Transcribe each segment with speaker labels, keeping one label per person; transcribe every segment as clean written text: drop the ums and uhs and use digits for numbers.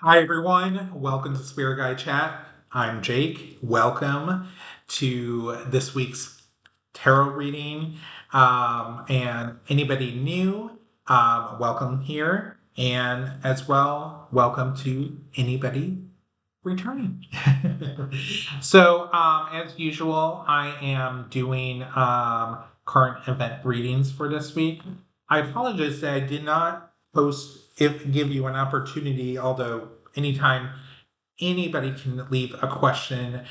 Speaker 1: Hi, everyone. Welcome to Spirit Guide Chat. I'm Jake. Welcome to this week's tarot reading. And anybody new, welcome here. And as well, welcome to anybody returning. As usual, I am doing current event readings for this week. I apologize that I did not post if give you an opportunity, although anytime anybody can leave a question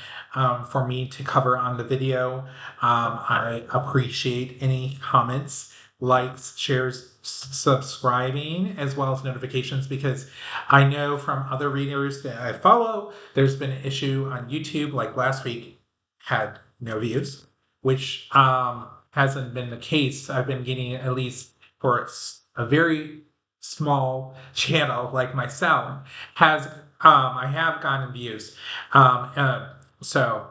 Speaker 1: for me to cover on the video. I appreciate any comments, likes, shares, subscribing, as well as notifications, because I know from other readers that I follow, there's been an issue on YouTube, like last week had no views, which hasn't been the case. I've been getting, at least for a very small channel like myself, has I have gotten views. So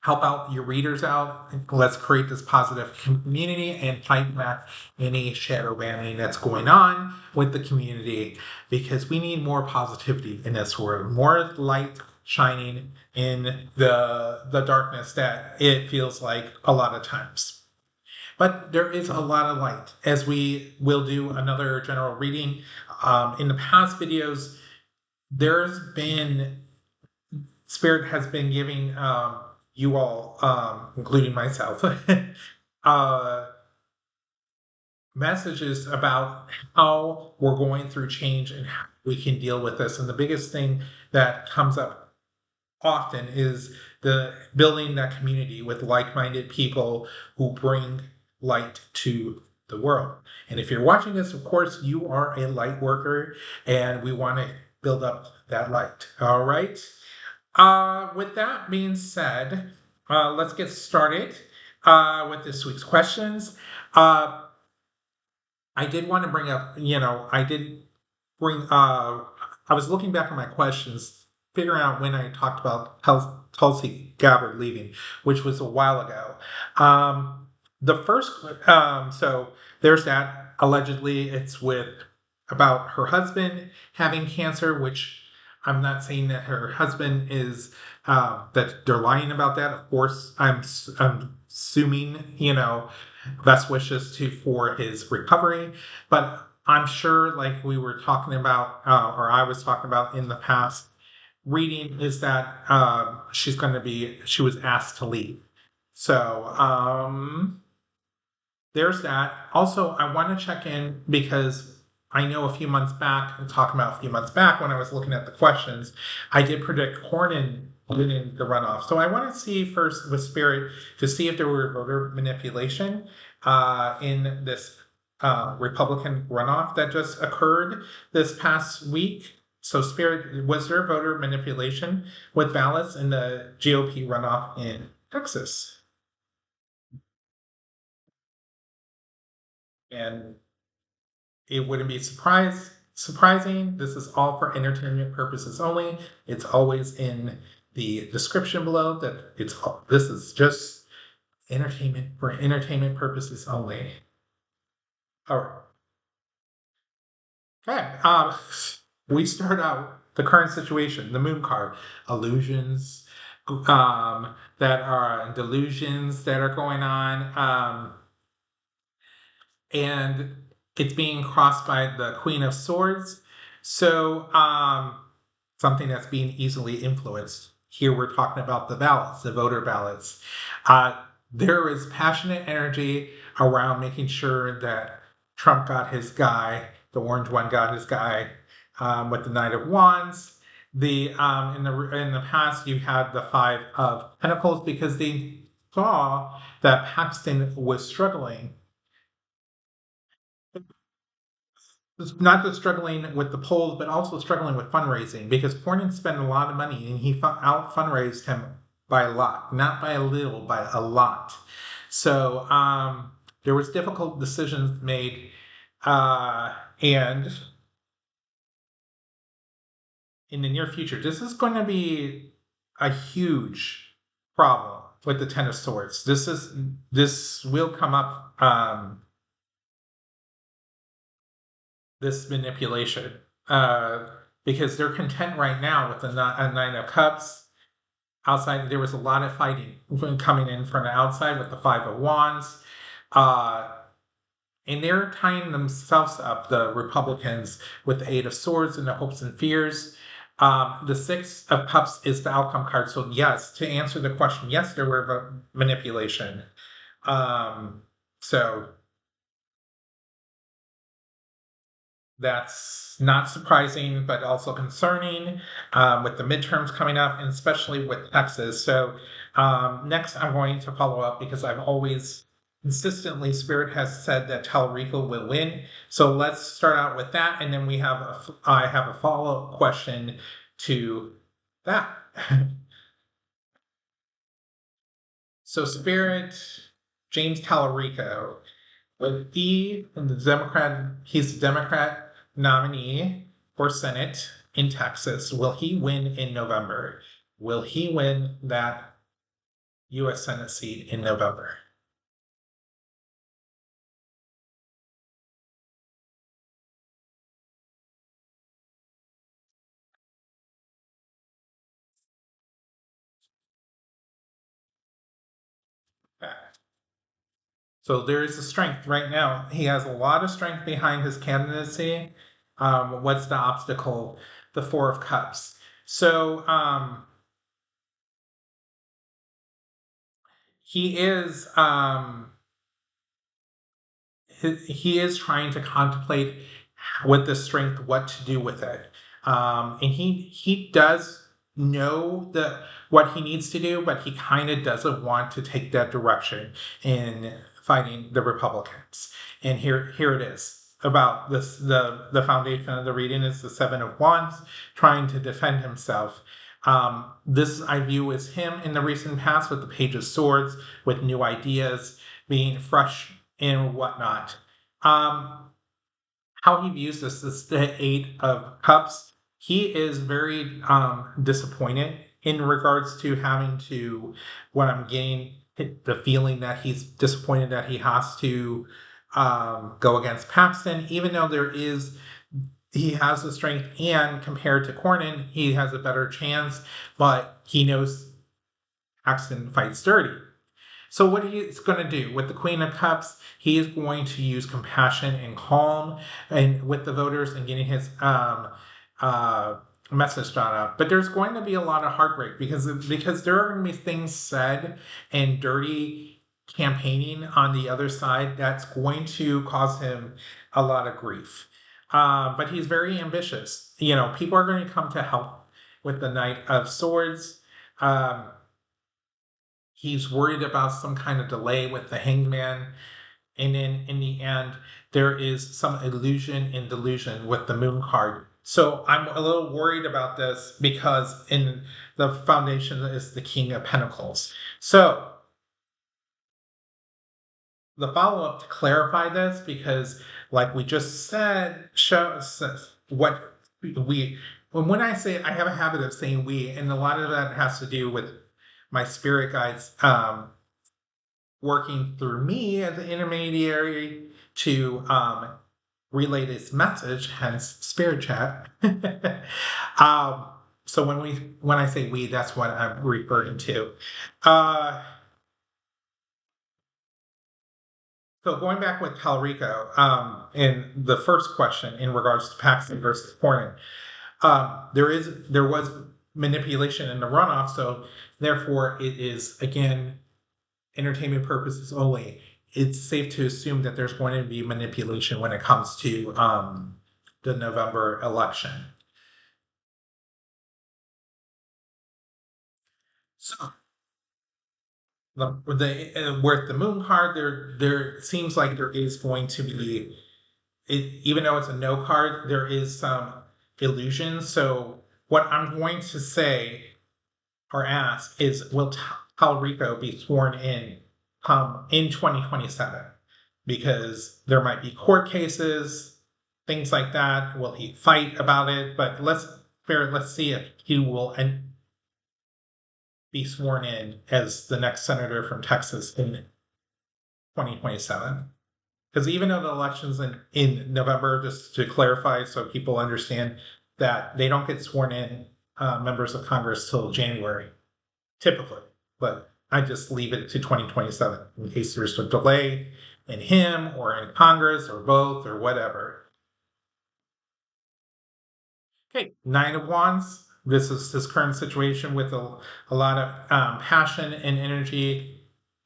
Speaker 1: help out your readers out. Let's create this positive community and fight back any shadow banning that's going on with the community, because we need more positivity in this world, more light shining in the darkness that it feels like a lot of times. But there is a lot of light, as we will do another general reading. In the past videos, there's been Spirit has been giving you all, including myself, uh, messages about how we're going through change and how we can deal with this. And the biggest thing that comes up often is the building that community with like-minded people who bring light to the world. And if you're watching this, of course, you are a light worker, and we want to build up that light. All right. With that being said, let's get started with this week's questions. I did want to bring up, I was looking back at my questions, figuring out when I talked about Tulsi Gabbard leaving, which was a while ago. The first, so there's that. Allegedly, it's about her husband having cancer, which I'm not saying that her husband is, that they're lying about that. Of course, I'm assuming, best wishes for his recovery. But I'm sure, like we were talking about, or I was talking about in the past reading, is that she was asked to leave. So there's that. Also, I want to check in because I know a few months back, when I was looking at the questions, I did predict Cornyn winning the runoff. So I want to see first with Spirit to see if there were voter manipulation in this Republican runoff that just occurred this past week. So Spirit, was there voter manipulation with ballots in the GOP runoff in Texas? And it wouldn't be surprising. This is all for entertainment purposes only. It's always in the description below that this is just entertainment for entertainment purposes only. All right. Okay. We start out the current situation, the moon card, illusions, that are delusions that are going on, and it's being crossed by the Queen of Swords. So, something that's being easily influenced. Here we're talking about the ballots, the voter ballots. There is passionate energy around making sure that Trump got his guy, the orange one got his guy, with the Knight of Wands. In the past, you had the Five of Pentacles, because they saw that Paxton was struggling, not just struggling with the polls, but also struggling with fundraising, because Cornyn spent a lot of money and he out fundraised him by a lot, not by a little, by a lot. So there was difficult decisions made, and in the near future, this is going to be a huge problem with the Ten of Swords. This will come up. This manipulation, because they're content right now with the Nine of Cups. Outside, there was a lot of fighting coming in from the outside with the Five of Wands. And they're tying themselves up, the Republicans, with the Eight of Swords and the hopes and fears. The Six of Cups is the outcome card. So, yes, to answer the question, yes, there were manipulation. So that's not surprising, but also concerning with the midterms coming up, and especially with Texas. So next, I'm going to follow up because I've always consistently, Spirit has said that Tallarico will win. So let's start out with that, and then I have a follow-up question to that. So Spirit, James Tallarico. But he's the Democrat nominee for Senate in Texas. Will he win in November? Will he win that U.S. Senate seat in November? So there is a strength right now. He has a lot of strength behind his candidacy. What's the obstacle? The Four of Cups. So he is he is trying to contemplate with the strength what to do with it, and he does know what he needs to do, but he kind of doesn't want to take that direction in fighting the Republicans. And here it is about this. The foundation of the reading is the Seven of Wands, trying to defend himself. This I view as him in the recent past with the Page of Swords, with new ideas, being fresh and whatnot. How he views this is the Eight of Cups. He is very disappointed in regards to having to, what I'm getting, the feeling that he's disappointed that he has to go against Paxton, even though he has the strength, and compared to Cornyn, he has a better chance, but he knows Paxton fights dirty. So what he's going to do with the Queen of Cups, he is going to use compassion and calm and with the voters and getting his message drawn out. But there's going to be a lot of heartbreak because there are going to be things said and dirty campaigning on the other side that's going to cause him a lot of grief. But he's very ambitious. You know, people are going to come to help with the Knight of Swords. He's worried about some kind of delay with the Hangman. And then in the end, there is some illusion and delusion with the Moon card. So I'm a little worried about this because in the foundation is the King of Pentacles. So the follow-up to clarify this, because like we just said, shows what when I say, I have a habit of saying we, and a lot of that has to do with my spirit guides working through me as an intermediary to relay this message, hence spirit chat. So when I say we, that's what I'm referring to. So going back with Talrico, in the first question in regards to Paxton versus Cornyn, there was manipulation in the runoff, so therefore it is again entertainment purposes only. It's safe to assume that there's going to be manipulation when it comes to the November election. So with the Moon card, there seems like there is going to be, even though it's a no card, there is some illusion. So what I'm going to say or ask is, will Talrico be sworn in 2027? Because there might be court cases, things like that. Will he fight about it? But let's see if he will be sworn in as the next senator from Texas in 2027. Because even though the election's in November, just to clarify so people understand, that they don't get sworn in members of Congress till January, typically. But I just leave it to 2027 in case there's a delay in him or in Congress or both or whatever. Okay, Nine of Wands. This is his current situation with a lot of passion and energy.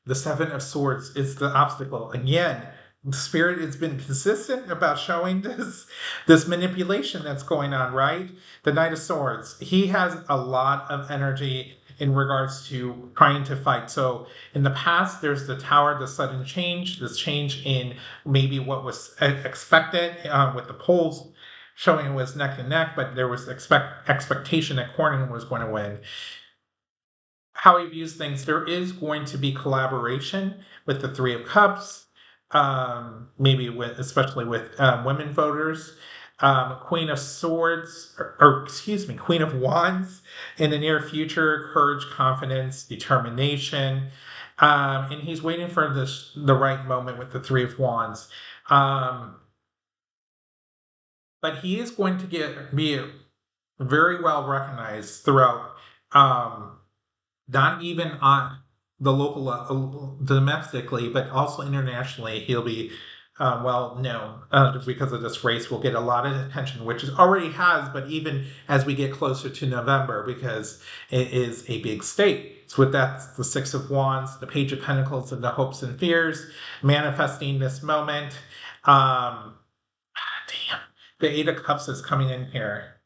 Speaker 1: The Seven of Swords is the obstacle. Again, the spirit has been consistent about showing this manipulation that's going on, right? The Knight of Swords. He has a lot of energy in regards to trying to fight. So in the past, there's the Tower, the sudden change, this change in maybe what was expected with the polls showing it was neck and neck, but there was expectation that Cornyn was going to win. How he views things, there is going to be collaboration with the Three of Cups, maybe especially with women voters. Queen of Swords, or excuse me, Queen of Wands in the near future, courage, confidence, determination. And he's waiting for the right moment with the Three of Wands. But he is going to be very well recognized throughout, not even on the local, domestically, but also internationally. He'll be well known because of this race. Will get a lot of attention, which it already has, but even as we get closer to November, because it is a big state. So with that, the Six of Wands, the Page of Pentacles, and the hopes and fears, manifesting this moment. Damn, the Eight of Cups is coming in here.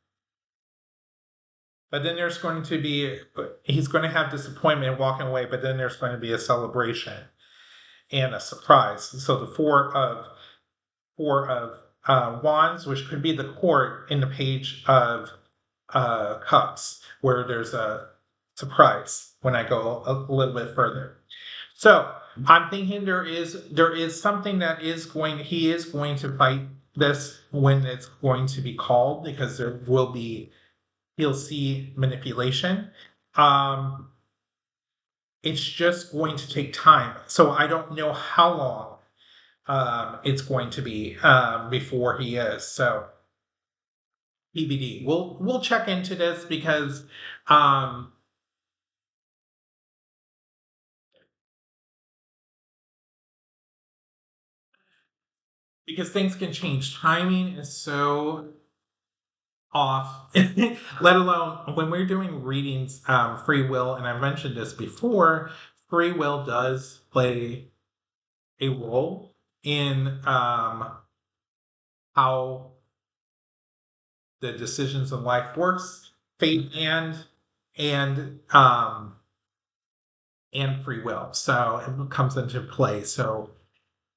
Speaker 1: But then there's going to be, he's going to have disappointment walking away, but then there's going to be a celebration and a surprise. So the four of wands, which could be the court in the Page of cups, where there's a surprise when I go a little bit further. So I'm thinking there is something that he is going to fight this when it's going to be called, because there will be, he'll see manipulation. It's just going to take time. So I don't know how long it's going to be before he is. So BBD. We'll check into this because things can change. Timing is so off, let alone when we're doing readings, free will, and I mentioned this before, free will does play a role in how the decisions in life works, fate and and free will. So it comes into play. So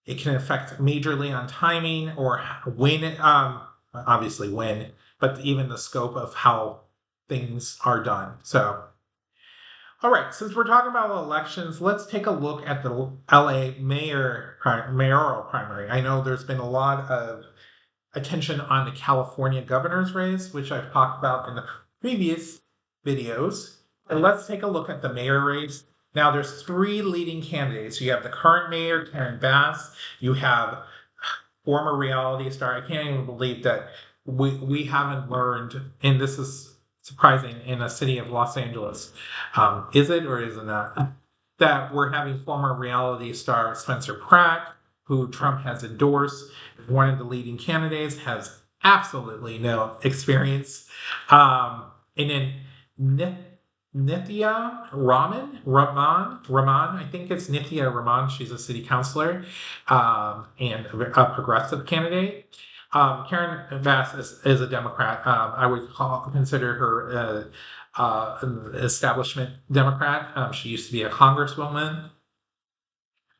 Speaker 1: it can affect majorly on timing or when, obviously when, but even the scope of how things are done. So, all right, since we're talking about elections, let's take a look at the LA mayoral primary. I know there's been a lot of attention on the California governor's race, which I've talked about in the previous videos. And let's take a look at the mayor race. Now, there's three leading candidates. You have the current mayor, Karen Bass. You have former reality star. I can't even believe that we haven't learned, and this is surprising in a city of Los Angeles. Is it or is it not? That we're having former reality star Spencer Pratt, who Trump has endorsed, one of the leading candidates, has absolutely no experience. And then Nithya Raman, I think it's Nithya Raman. She's a city councilor and a progressive candidate. Karen Bass is a Democrat. I would consider her an establishment Democrat. She used to be a congresswoman.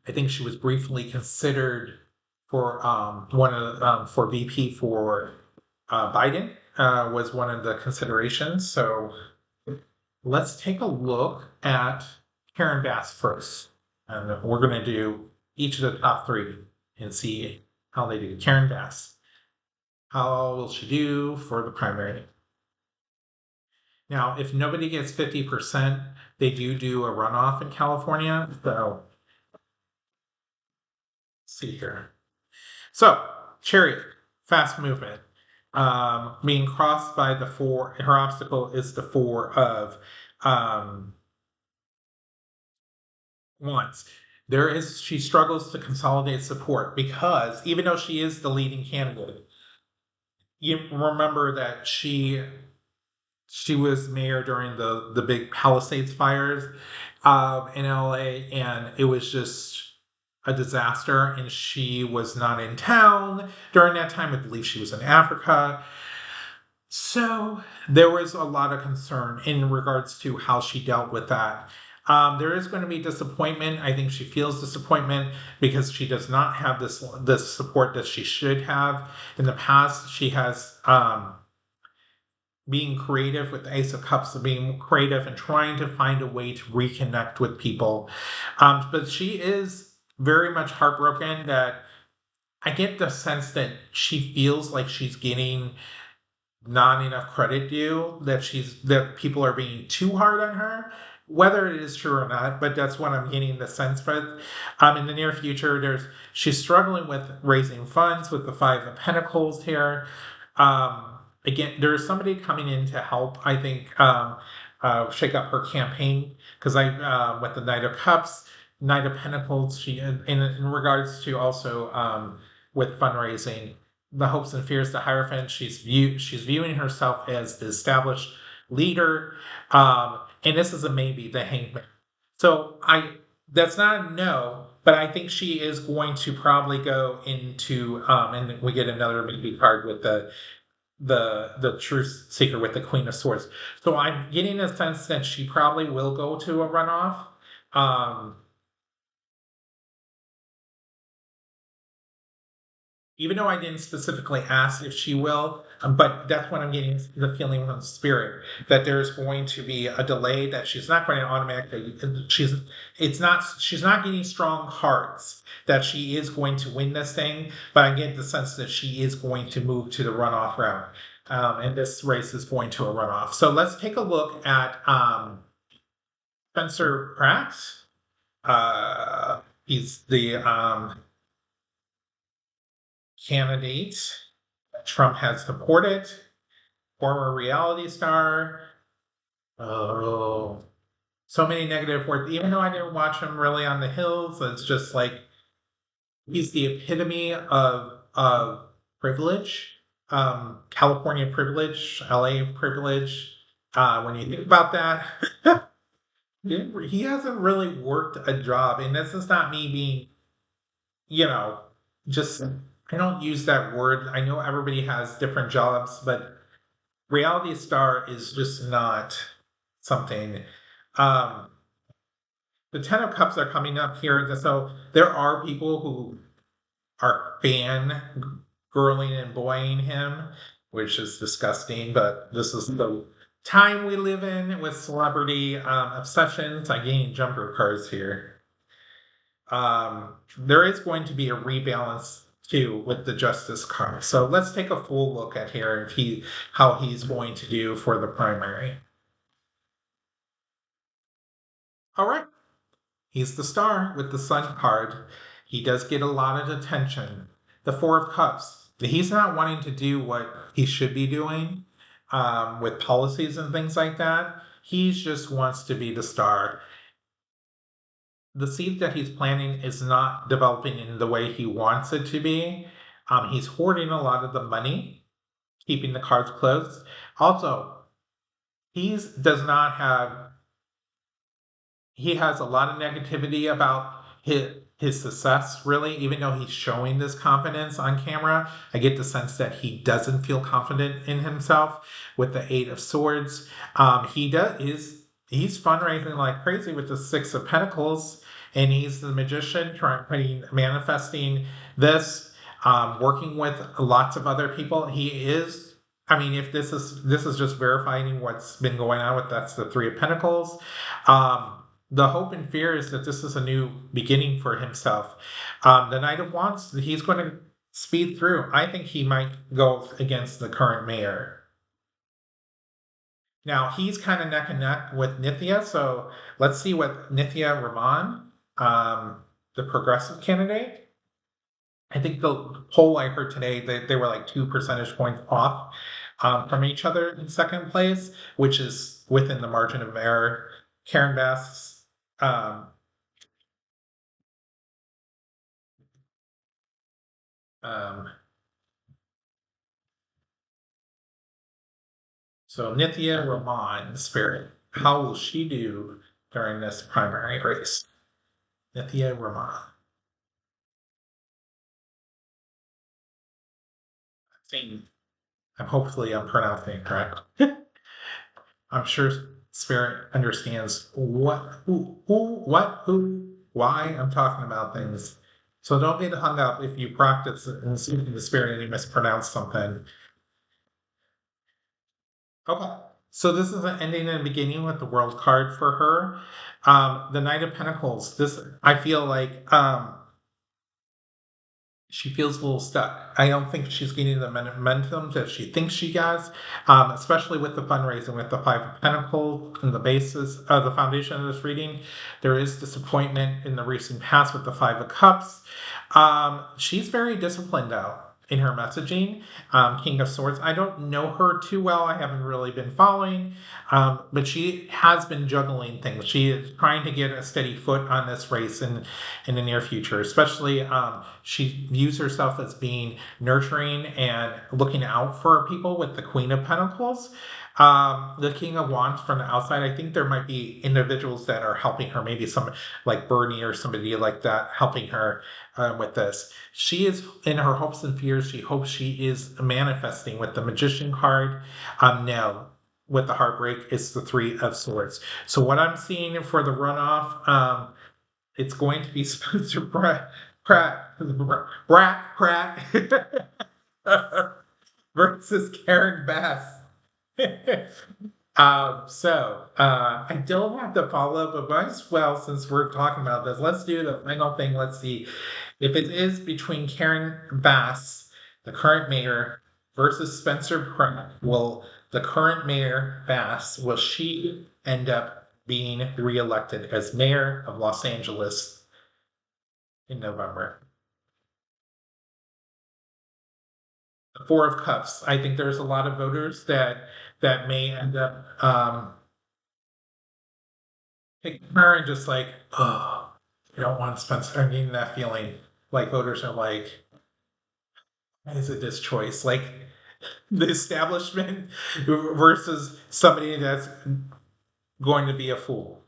Speaker 1: I think she was briefly considered for for VP for Biden. Was one of the considerations. So let's take a look at Karen Bass first, and we're going to do each of the top three and see how they do. Karen Bass, how will she do for the primary? Now, if nobody gets 50%, they do a runoff in California. So see here. So, Chariot, fast movement. being crossed by the four. Her obstacle is the four of um, wands. She struggles to consolidate support because even though she is the leading candidate, you remember that she was mayor during the big Palisades fires in LA, and it was just a disaster. And she was not in town during that time. I believe she was in Africa. So there was a lot of concern in regards to how she dealt with that. There is going to be disappointment. I think she feels disappointment because she does not have this support that she should have. In the past, she has being creative with the Ace of Cups, being creative and trying to find a way to reconnect with people. But she is very much heartbroken that I get the sense that she feels like she's getting not enough credit due, that people are being too hard on her. Whether it is true or not, but that's what I'm getting the sense for. In the near future, she's struggling with raising funds with the Five of Pentacles here. Again, there's somebody coming in to help. I think shake up her campaign because with the Knight of Cups, Knight of Pentacles, she in regards to also with fundraising, the hopes and fears, the Hierophant, she's viewing herself as the established leader, and this is a maybe, the Hangman. So that's not a no, but I think she is going to probably go into and we get another maybe card with the truth seeker with the Queen of Swords. So I'm getting a sense that she probably will go to a runoff. Um, Even though I didn't specifically ask if she will, but that's what I'm getting the feeling from spirit that there's going to be a delay, that she's not going to automatically, she's not getting strong cards that she is going to win this thing, but I get the sense that she is going to move to the runoff round. And this race is going to a runoff. So let's take a look at Spencer Pratt. He's the candidate Trump has supported, former reality star. Oh, so many negative words. Even though I didn't watch him really on the hills, it's just like he's the epitome of privilege, California privilege, LA privilege. When you think about that, he hasn't really worked a job, and this is not me being, you know, just I don't use that word. I know everybody has different jobs, but reality star is just not something. Um, the Ten of Cups are coming up here, so there are people who are girling and boying him, which is disgusting. But this is the time we live in with celebrity obsessions. I gained jumper cards here. There is going to be a rebalance too with the Justice card. So let's take a full look at here if how he's going to do for the primary. All right. He's the star with the Sun card. He does get a lot of attention. The Four of Cups. He's not wanting to do what he should be doing with policies and things like that. He just wants to be the star. The seed that he's planting is not developing in the way he wants it to be. He's hoarding a lot of the money, keeping the cards close. Also, he does not have he has a lot of negativity about his success, really. Even though he's showing this confidence on camera, I get the sense that he doesn't feel confident in himself with the Eight of Swords. He's fundraising like crazy with the Six of Pentacles, and he's the magician manifesting this, working with lots of other people. He is, I mean, if this is just verifying what's been going on with that's the Three of Pentacles. The hope and fear is that this is a new beginning for himself. The Knight of Wands, he's going to speed through. I think he might go against the current mayor. Now, he's kind of neck and neck with Nithya, so let's see what Nithya Raman, the progressive candidate. I think the poll I heard today, they were like 2 percentage points off from each other in second place, which is within the margin of error. Karen Bass, um, um, so Nithya Raman, Spirit, how will she do during this primary race? Nithya Raman. Hopefully I'm pronouncing it correct. I'm sure Spirit understands who, why I'm talking about things. So don't get hung up if you practice and speaking the Spirit and you mispronounce something. Okay. So this is an ending and beginning with the World card for her. The Knight of Pentacles. This I feel like she feels a little stuck. I don't think she's getting the momentum that she thinks she has, especially with the fundraising, with the Five of Pentacles and the basis, the foundation of this reading. There is disappointment in the recent past with the Five of Cups. She's very disciplined out in her messaging. King of Swords. I don't know her too well. I haven't really been following, but she has been juggling things. She is trying to get a steady foot on this race in the near future. Especially, she views herself as being nurturing and looking out for people with the Queen of Pentacles. The King of Wands from the outside, I think there might be individuals that are helping her, maybe some like Bernie or somebody like that helping her with this. She is in her hopes and fears. She hopes she is manifesting with the Magician card. No, with the Heartbreak, it's the Three of Swords. So what I'm seeing for the runoff, it's going to be Spencer Pratt versus Karen Bass. I don't have to follow up, but might as well, since we're talking about this, let's do the final thing. Let's see if it is between Karen Bass, the current mayor, versus Spencer Pratt. Will the current mayor Bass, will she end up being reelected as mayor of Los Angeles in November? The Four of Cups. I think there's a lot of voters that may end up picking her and just like, oh, I don't want Spencer. I'm getting that feeling. Like voters are like, why is it this choice? Like the establishment versus somebody that's going to be a fool.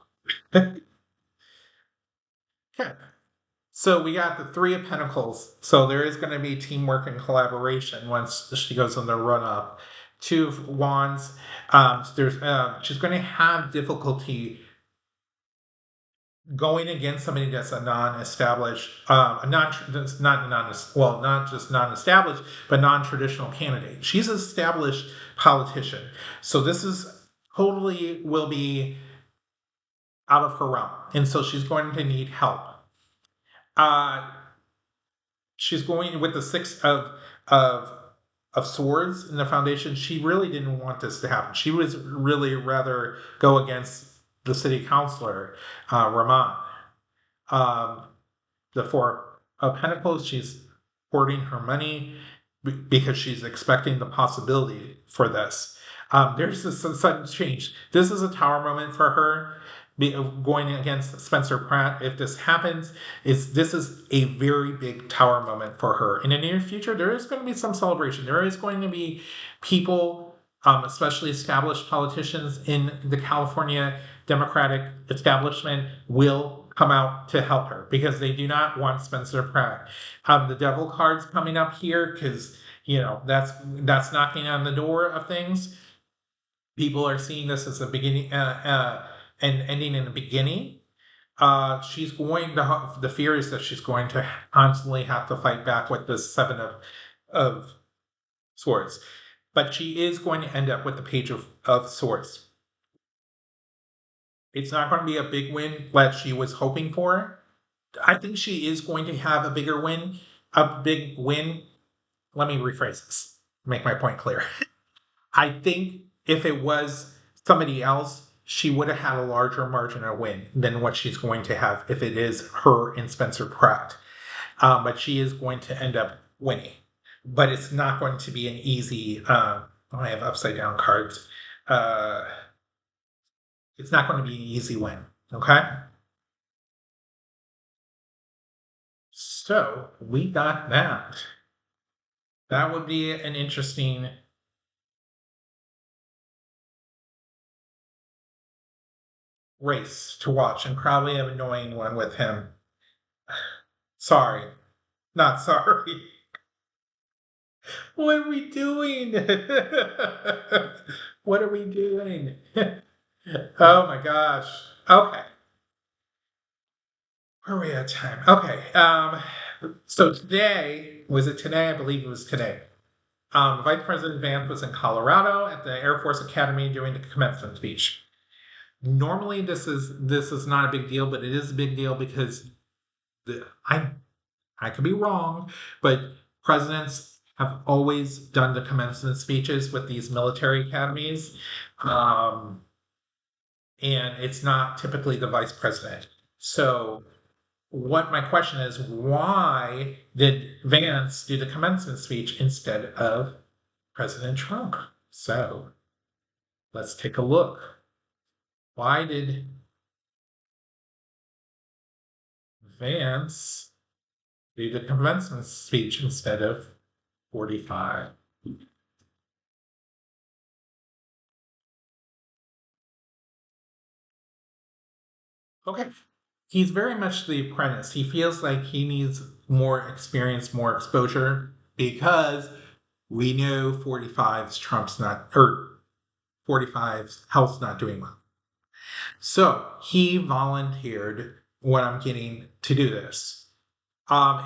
Speaker 1: Okay. So we got the Three of Pentacles. So there is going to be teamwork and collaboration once she goes on the run up. Two of Wands. She's going to have difficulty going against somebody that's a non-established, that's not non, well, not just non-established, but non-traditional candidate. She's an established politician, so this is totally will be out of her realm, and so she's going to need help. Uh, she's going with the Six of of Swords in the foundation. She really didn't want this to happen. She was really rather go against the city councilor, Rahman. Um, the Four of Pentacles, she's hoarding her money because she's expecting the possibility for this. There's this sudden change. This is a tower moment for her. Going against Spencer Pratt, if this happens, this is a very big tower moment for her. In the near future, there is going to be some celebration. There is going to be people, especially established politicians in the California Democratic establishment, will come out to help her because they do not want Spencer Pratt. The devil card's coming up here because that's knocking on the door of things. People are seeing this as a beginning and ending in the beginning. She's going to the fear is that she's going to constantly have to fight back with this Seven of Swords, but she is going to end up with the Page of Swords. It's not going to be a big win that she was hoping for. I think she is going to have a bigger win, a big win. Let me rephrase this, make my point clear. I think if it was somebody else, she would have had a larger margin of win than what she's going to have if it is her and Spencer Pratt. but she is going to end up winning. But it's not going to be an easy. I have upside down cards. Uh, it's not going to be an easy win. Okay. So we got that. That would be an interesting race to watch and probably an annoying one with him. Sorry. Not sorry. What are we doing? What are we doing? Oh my gosh. Okay. Where are we at time? Okay. So today, was it today? I believe it was today. Vice President Vance was in Colorado at the Air Force Academy doing the commencement speech. Normally, this is not a big deal, but it is a big deal because I could be wrong, but presidents have always done the commencement speeches with these military academies, um, and it's not typically the vice president. So, what my question is, why did Vance do the commencement speech instead of President Trump? So, let's take a look. Why did Vance do the commencement speech instead of 45? Okay. He's very much the apprentice. He feels like he needs more experience, more exposure, because we know 45's Trump's not, or 45's health's not doing well. So he volunteered what I'm getting to do this. Um,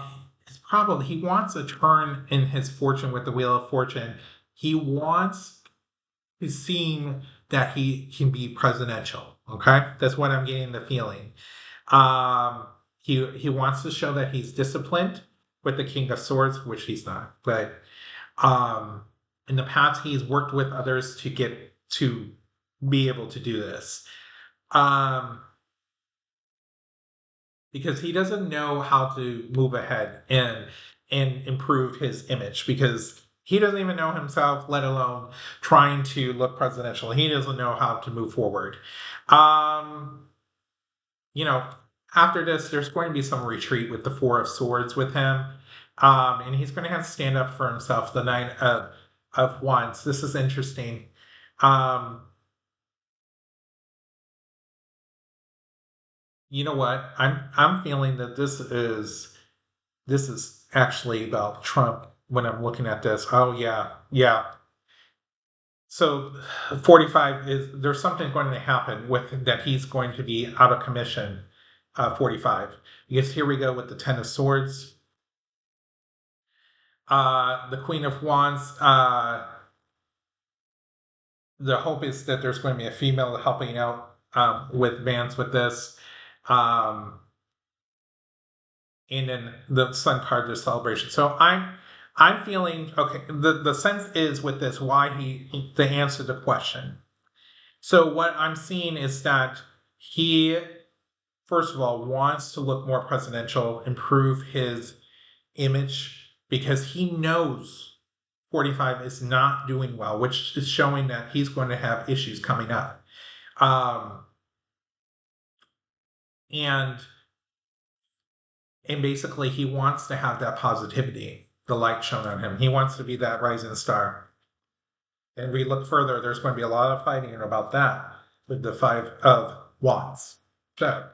Speaker 1: it's probably he wants a turn in his fortune with the Wheel of Fortune. He wants to seem that he can be presidential. Okay, that's what I'm getting the feeling. Um, he wants to show that he's disciplined with the King of Swords, which he's not. But um, in the past, he's worked with others to get to be able to do this. Um, because he doesn't know how to move ahead and improve his image because he doesn't even know himself, let alone trying to look presidential. He doesn't know how to move forward. Um, you know, after this, there's going to be some retreat with the Four of Swords with him. And he's going to have to stand up for himself. The Nine of Wands. This is interesting. Um, you know what? I'm feeling that this is actually about Trump when I'm looking at this. Oh yeah, yeah. So 45 is there's something going to happen with that he's going to be out of commission. 45 because here we go with the Ten of Swords, the Queen of Wands. The hope is that there's going to be a female helping out with Vance with this. Um, and then the Sun card, the celebration. So I'm feeling okay. The sense is with this why he to answer the question. So what I'm seeing is that he first of all wants to look more presidential, improve his image because he knows 45 is not doing well, which is showing that he's going to have issues coming up. Um, and and basically he wants to have that positivity, the light shown on him. He wants to be that rising star. And we look further, there's going to be a lot of fighting about that with the Five of Wands. So,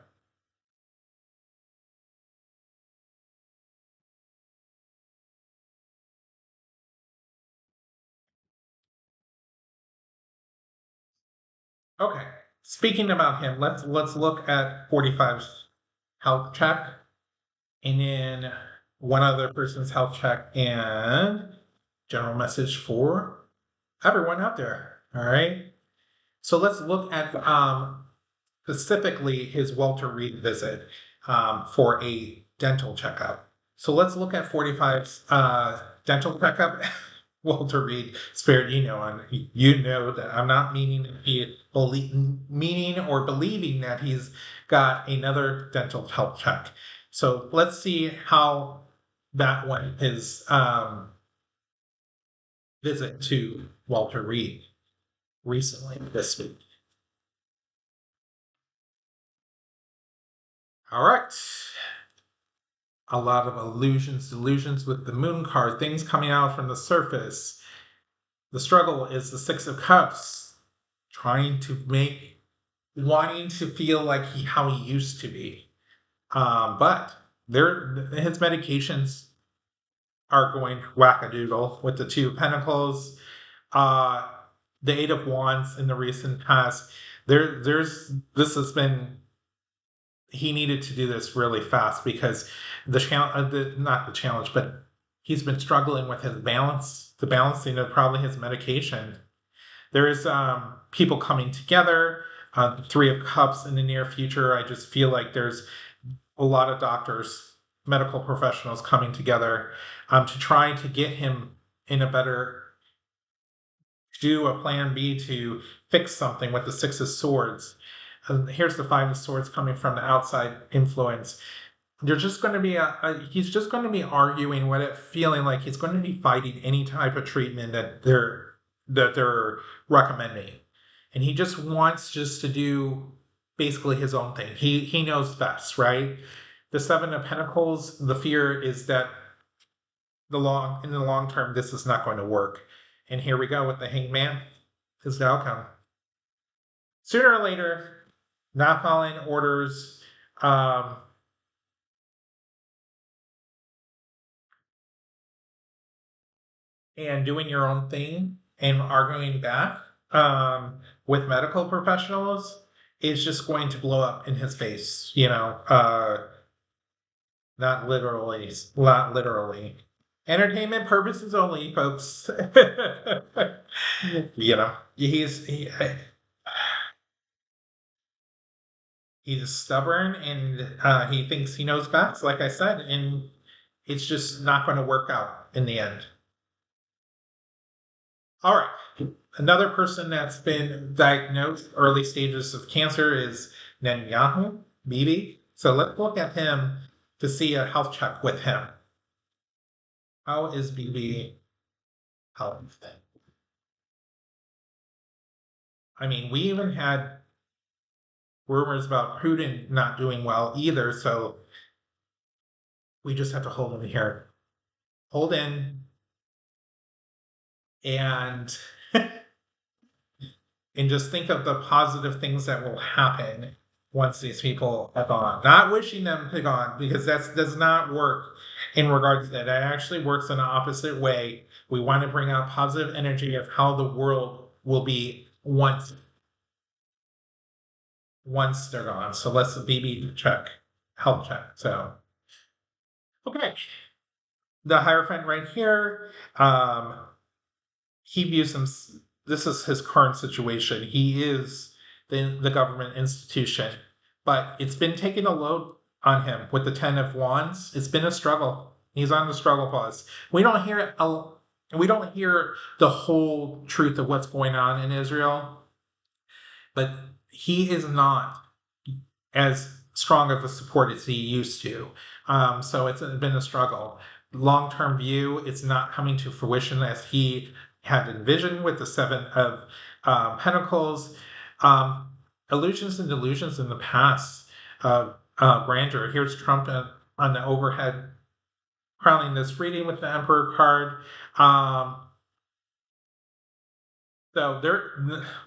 Speaker 1: okay. Speaking about him, let's look at 45's health check, and then one other person's health check, and general message for everyone out there. All right. So let's look at specifically his Walter Reed visit for a dental checkup. So let's look at 45's dental checkup. Walter Reed spared and you know that I'm not meaning or believing that he's got another dental health check. So let's see how. that one, his visit to Walter Reed recently this week. All right. A lot of illusions, delusions with the moon card, things coming out from the surface. The struggle is the Six of Cups, trying to wanting to feel like how he used to be. But his medications are going wackadoodle with the Two of Pentacles, uh, the Eight of Wands in the recent past. This has been, he needed to do this really fast because the challenge, not the challenge, but he's been struggling with his balance, the balancing of probably his medication. There is people coming together, the Three of Cups in the near future. I just feel like there's a lot of doctors, medical professionals coming together to try to get him in a better, do a plan B to fix something with the Six of Swords. Here's the Five of Swords coming from the outside influence. There's just going to be he's just going to be arguing with it, feeling like he's going to be fighting any type of treatment that they're recommending, and he just wants just to do basically his own thing. He knows best, right? The Seven of Pentacles, the fear is that in the long term this is not going to work, and here we go with the Hangman is the outcome. Sooner or later, not following orders, and doing your own thing and arguing back with medical professionals is just going to blow up in his face, not literally, not literally. Entertainment purposes only, folks. He's stubborn, and he thinks he knows best, like I said, and it's just not going to work out in the end. All right. Another person that's been diagnosed early stages of cancer is Netanyahu, Bibi. So let's look at him to see a health check with him. How is Bibi health? I mean, we even had rumors about Putin not doing well either, so we just have to hold him here. Hold in and and just think of the positive things that will happen once these people are gone. Not wishing them to gone, because that does not work in regards to that. It actually works in the opposite way. We want to bring out positive energy of how the world will be once they're gone. So let's BB check, health check. So okay, the Hierophant right here. He views him. This is his current situation. He is the government institution, but it's been taking a load on him with the Ten of Wands. It's been a struggle. He's on the struggle pause. We don't hear it. We don't hear the whole truth of what's going on in Israel, but he is not as strong of a support as he used to. So it's been a struggle. Long-term view, it's not coming to fruition as he had envisioned with the Seven of Pentacles. Illusions and delusions in the past of grandeur. Here's Trump on the overhead crowning this reading with the Emperor card. So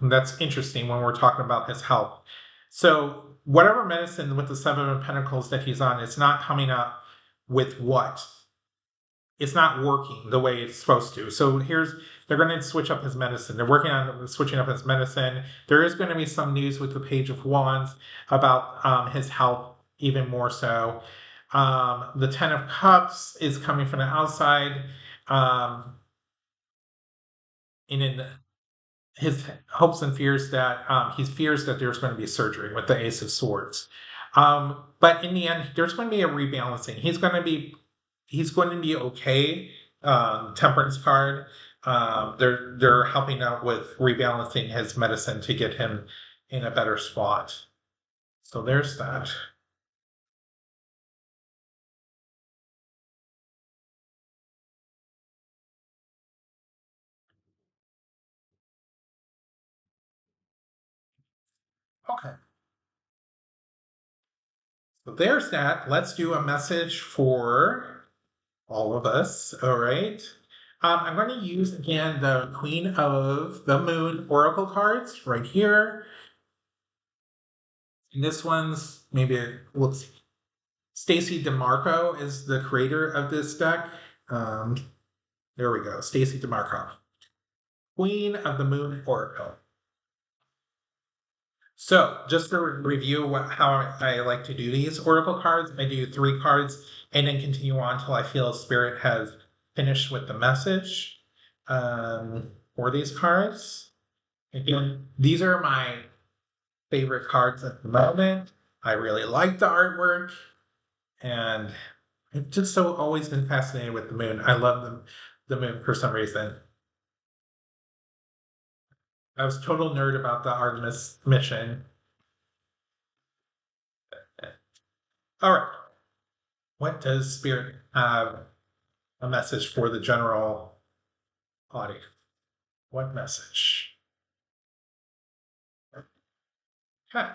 Speaker 1: that's interesting when we're talking about his health. So whatever medicine with the Seven of Pentacles that he's on, it's not coming up with what? It's not working the way it's supposed to. So they're going to switch up his medicine. They're working on switching up his medicine. There is going to be some news with the Page of Wands about his health, even more so. The Ten of Cups is coming from the outside. And in his hopes and fears that he fears that there's going to be surgery with the Ace of Swords. But in the end, there's going to be a rebalancing. He's going to be okay. Temperance card. They're helping out with rebalancing his medicine to get him in a better spot. So there's that. Okay. So there's that. Let's do a message for all of us. All right. I'm going to use again the Queen of the Moon Oracle cards right here. And this one's maybe it looks. Stacy DeMarco is the creator of this deck. Um, there we go. Stacy DeMarco, Queen of the Moon Oracle. So, just to review how I like to do these Oracle cards, I do 3 cards and then continue on until I feel Spirit has finished with the message for these cards. Again, these are my favorite cards at the moment. I really like the artwork, and I've just so always been fascinated with the moon. I love the moon for some reason. I was total nerd about the Artemis mission. All right. What does Spirit have a message for the general audience? What message? Huh.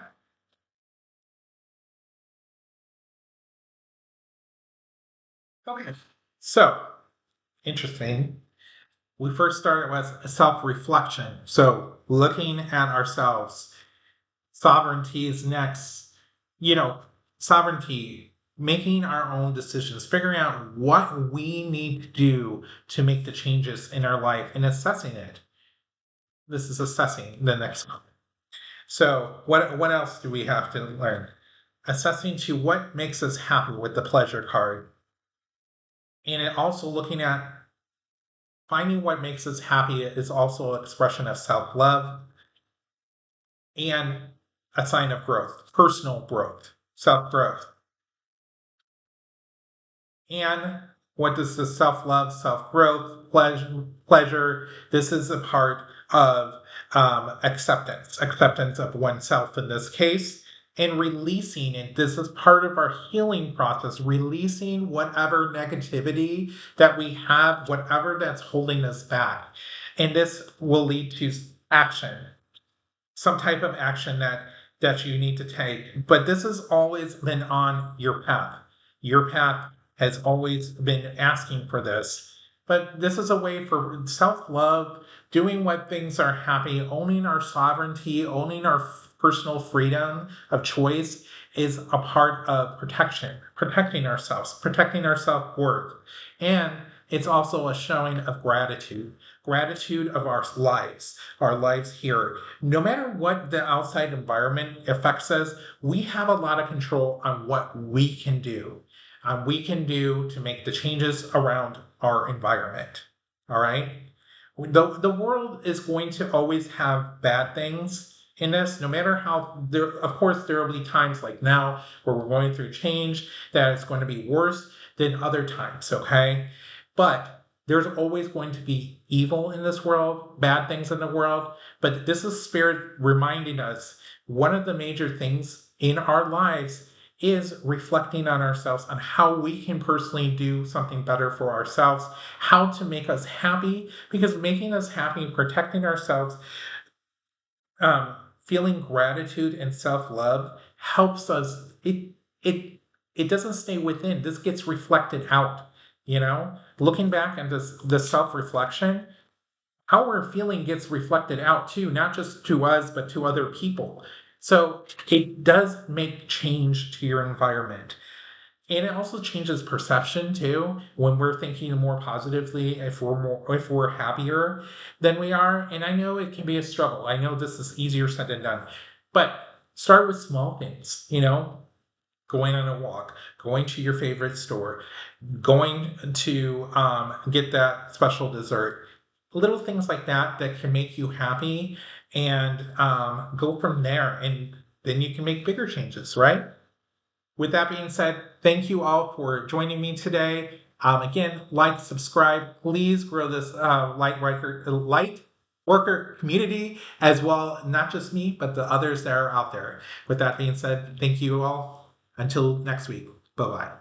Speaker 1: Okay. So, interesting. We first started with self reflection. So, looking at ourselves. Sovereignty is next. You know, sovereignty, making our own decisions, figuring out what we need to do to make the changes in our life and assessing it. This is assessing the next one. So, what else do we have to learn? Assessing to what makes us happy with the pleasure card. And it also looking at finding what makes us happy is also an expression of self love and a sign of growth, personal growth, self growth. And what does the self love, self growth, pleasure? This is a part of acceptance of oneself in this case, and releasing it. This is part of our healing process, releasing whatever negativity that we have, whatever that's holding us back. And this will lead to action, some type of action that you need to take. But this has always been on your path. Your path has always been asking for this. But this is a way for self-love, doing what things are happy, owning our sovereignty, owning our personal freedom of choice is a part of protection, protecting ourselves, protecting our self-worth. And it's also a showing of gratitude of our lives here. No matter what the outside environment affects us, we have a lot of control on what we can do. We can do to make the changes around our environment. All right. The world is going to always have bad things in this, no matter how there, of course, there will be times like now where we're going through change that it's going to be worse than other times. Okay. But there's always going to be evil in this world, bad things in the world. But this is Spirit reminding us one of the major things in our lives is reflecting on ourselves, on how we can personally do something better for ourselves, how to make us happy, because making us happy, protecting ourselves, feeling gratitude and self-love helps us. It doesn't stay within. This gets reflected out. Looking back at this self-reflection, how we're feeling gets reflected out too, not just to us, but to other people. So it does make change to your environment. And it also changes perception too. When we're thinking more positively, if we're happier than we are. And I know it can be a struggle. I know this is easier said than done. But start with small things, going on a walk, going to your favorite store, going to get that special dessert, little things like that can make you happy, and go from there. And then you can make bigger changes, right? With that being said, thank you all for joining me today. Again, like, subscribe. Please grow this light worker community as well, not just me, but the others that are out there. With that being said, thank you all. Until next week. Bye bye.